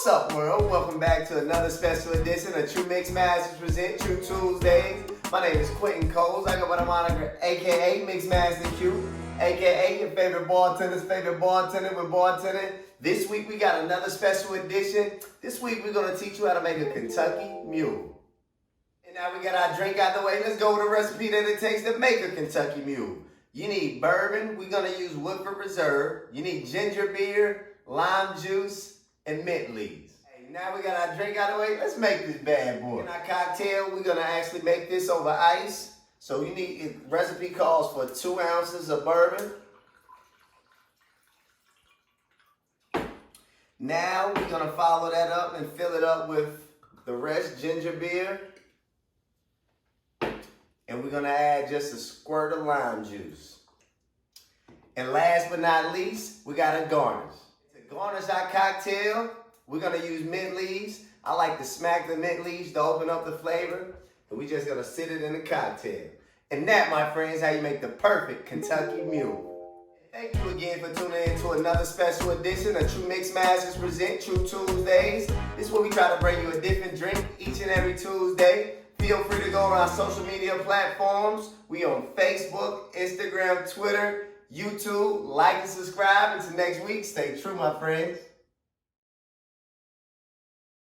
What's up, world? Welcome back to another special edition of True Mix Masters present True Tuesdays. My name is Quentin Coles. I go by the moniker aka Mixmaster Q, aka your favorite bartender's favorite bartender with bartending. This week we got another special edition. This week we're gonna teach you how to make a Kentucky Mule. And now we got our drink out the way. Let's go with the recipe that it takes to make a Kentucky Mule. You need bourbon. We're gonna use Woodford Reserve. You need ginger beer, lime juice, and mint leaves. Hey, now we got our drink out of the way. Let's make this bad boy. In our cocktail, we're gonna actually make this over ice. So you need, recipe calls for 2 ounces of bourbon. Now we're gonna follow that up and fill it up with the rest ginger beer. And we're gonna add just a squirt of lime juice. And last but not least, we gotta garnish. To garnish our cocktail, we're gonna use mint leaves. I like to smack the mint leaves to open up the flavor. And we just gonna sit it in the cocktail. And that, my friends, how you make the perfect Kentucky Mule. Thank you again for tuning in to another special edition of True Mix Masters present True Tuesdays. This is where we try to bring you a different drink each and every Tuesday. Feel free to go on our social media platforms. We on Facebook, Instagram, Twitter, YouTube. Like and subscribe. Until next week, stay true, my friends.